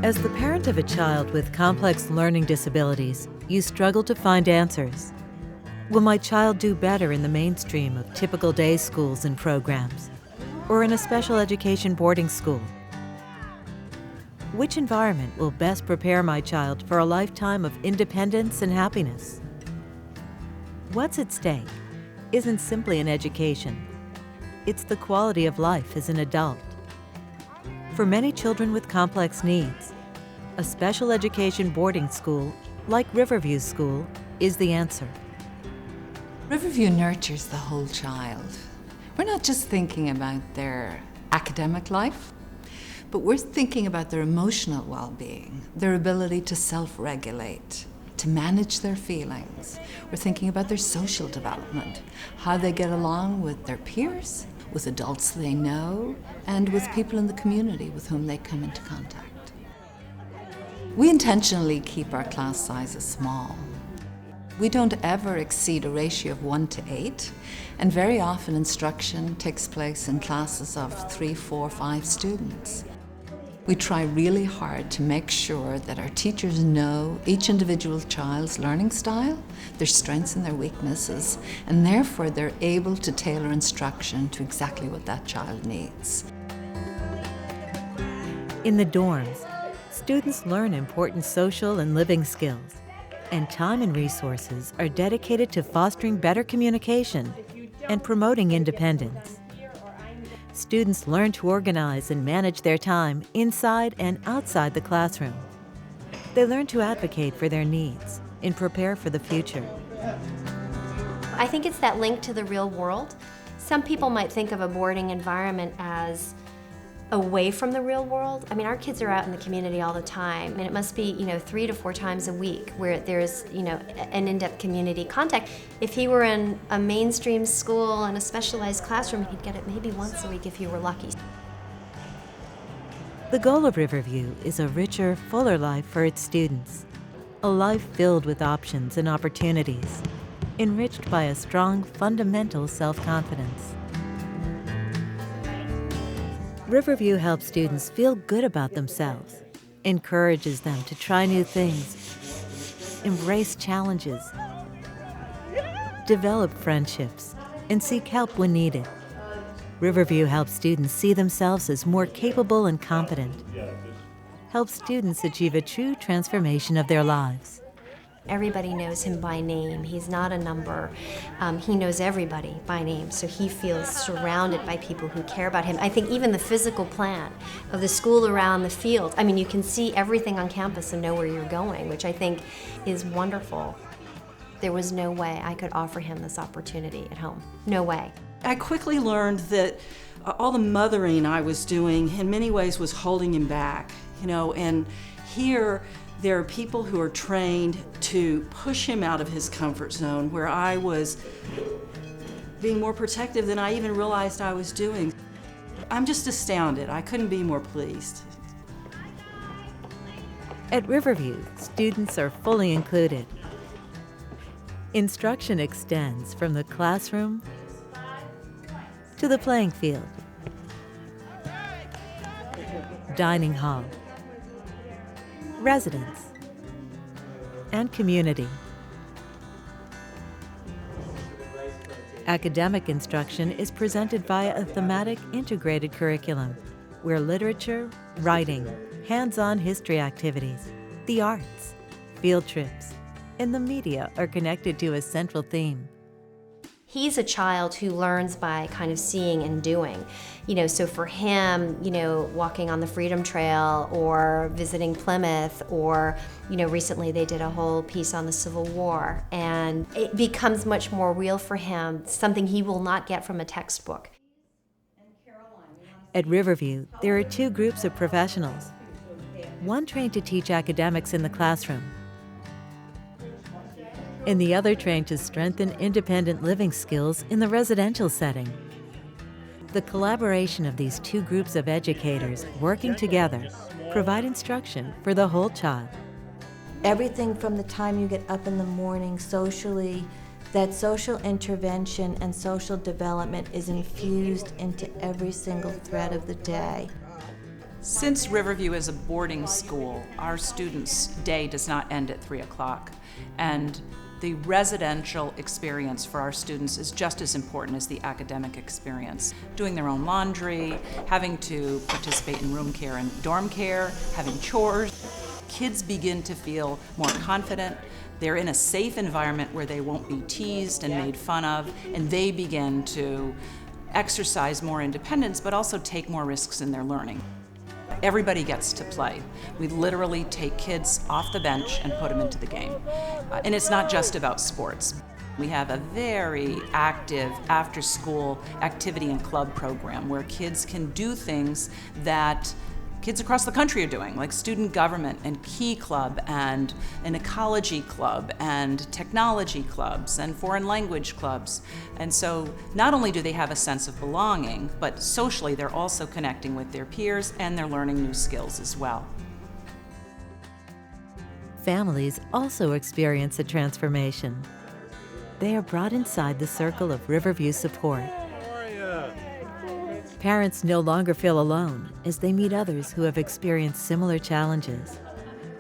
As the parent of a child with complex learning disabilities, you struggle to find answers. Will my child do better in the mainstream of typical day schools and programs, or in a special education boarding school? Which environment will best prepare my child for a lifetime of independence and happiness? What's at stake isn't simply an education. It's the quality of life as an adult. For many children with complex needs, a special education boarding school, like Riverview School, is the answer. Riverview nurtures the whole child. We're not just thinking about their academic life, but we're thinking about their emotional well-being, their ability to self-regulate, to manage their feelings. We're thinking about their social development, how they get along with their peers, with adults they know, and with people in the community with whom they come into contact. We intentionally keep our class sizes small. We don't ever exceed a ratio of 1 to 8, and very often instruction takes place in classes of 3, 4, 5 students. We try really hard to make sure that our teachers know each individual child's learning style, their strengths and their weaknesses, and therefore they're able to tailor instruction to exactly what that child needs. In the dorms, students learn important social and living skills, and time and resources are dedicated to fostering better communication and promoting independence. Students learn to organize and manage their time inside and outside the classroom. They learn to advocate for their needs and prepare for the future. I think it's that link to the real world. Some people might think of a boarding environment as away from the real world. I mean, our kids are out in the community all the time, and it must be, 3 to 4 times a week where there's, an in-depth community contact. If he were in a mainstream school and a specialized classroom, he'd get it maybe once a week if he were lucky. The goal of Riverview is a richer, fuller life for its students. A life filled with options and opportunities, enriched by a strong, fundamental self-confidence. Riverview helps students feel good about themselves, encourages them to try new things, embrace challenges, develop friendships, and seek help when needed. Riverview helps students see themselves as more capable and competent, helps students achieve a true transformation of their lives. Everybody knows him by name. He's not a number. He knows everybody by name, so he feels surrounded by people who care about him. I think even the physical plan of the school around the field, I mean, you can see everything on campus and know where you're going, which I think is wonderful. There was no way I could offer him this opportunity at home. No way. I quickly learned that all the mothering I was doing in many ways was holding him back, and here there are people who are trained to push him out of his comfort zone, where I was being more protective than I even realized I was doing. I'm just astounded. I couldn't be more pleased. At Riverview, students are fully included. Instruction extends from the classroom to the playing field, dining hall, residence, and community. Academic instruction is presented via a thematic integrated curriculum where literature, writing, hands-on history activities, the arts, field trips, and the media are connected to a central theme. He's a child who learns by kind of seeing and doing. So for him, walking on the Freedom Trail or visiting Plymouth, or, recently they did a whole piece on the Civil War, and it becomes much more real for him, something he will not get from a textbook. At Riverview, there are 2 groups of professionals. One trained to teach academics in the classroom, and the other trained to strengthen independent living skills in the residential setting. The collaboration of these 2 groups of educators working together provide instruction for the whole child. Everything from the time you get up in the morning socially, that social intervention and social development is infused into every single thread of the day. Since Riverview is a boarding school, our students' day does not end at 3 o'clock. And the residential experience for our students is just as important as the academic experience. Doing their own laundry, having to participate in room care and dorm care, having chores. Kids begin to feel more confident. They're in a safe environment where they won't be teased and made fun of, and they begin to exercise more independence, but also take more risks in their learning. Everybody gets to play. We literally take kids off the bench and put them into the game. And it's not just about sports. We have a very active after-school activity and club program where kids can do things that kids across the country are doing, like student government and Key Club and an ecology club and technology clubs and foreign language clubs. And so not only do they have a sense of belonging, but socially they're also connecting with their peers and they're learning new skills as well. Families also experience a transformation. They are brought inside the circle of Riverview support. Parents no longer feel alone as they meet others who have experienced similar challenges.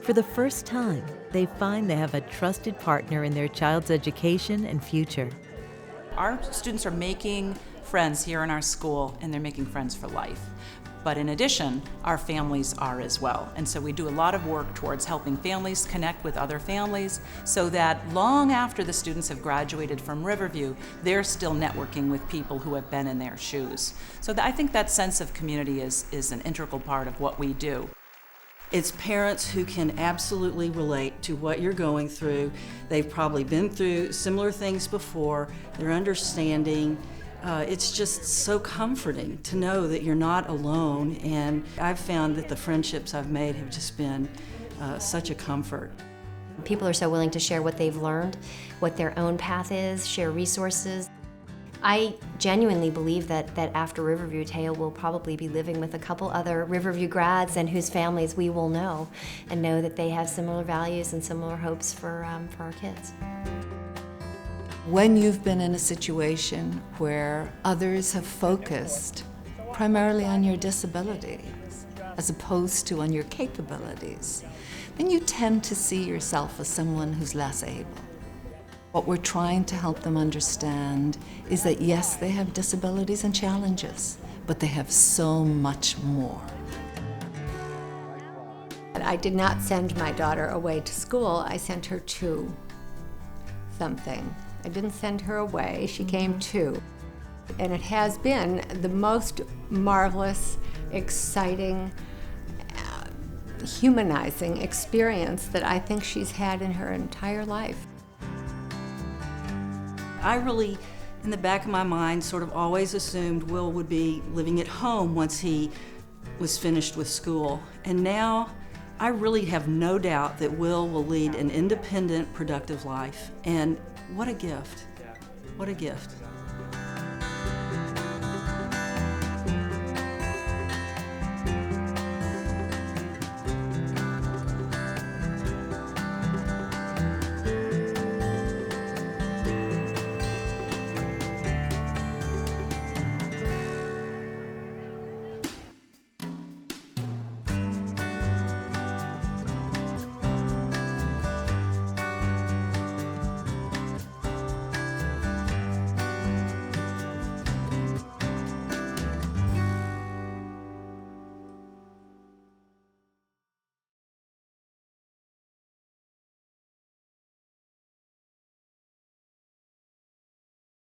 For the first time, they find they have a trusted partner in their child's education and future. Our students are making friends here in our school, and they're making friends for life. But in addition, our families are as well. And so we do a lot of work towards helping families connect with other families so that long after the students have graduated from Riverview, they're still networking with people who have been in their shoes. So I think that sense of community is an integral part of what we do. It's parents who can absolutely relate to what you're going through. They've probably been through similar things before. They're understanding. It's just so comforting to know that you're not alone, and I've found that the friendships I've made have just been such a comfort. People are so willing to share what they've learned, what their own path is, share resources. I genuinely believe that after Riverview, Teo will probably be living with a couple other Riverview grads and whose families we will know, and know that they have similar values and similar hopes for our kids. When you've been in a situation where others have focused primarily on your disabilities as opposed to on your capabilities, then you tend to see yourself as someone who's less able. What we're trying to help them understand is that yes, they have disabilities and challenges, but they have so much more. I did not send my daughter away to school, I sent her to something. I didn't send her away, she came to. And it has been the most marvelous, exciting, humanizing experience that I think she's had in her entire life. I really, in the back of my mind, sort of always assumed Will would be living at home once he was finished with school. And now I really have no doubt that Will lead an independent, productive life. And what a gift. What a gift.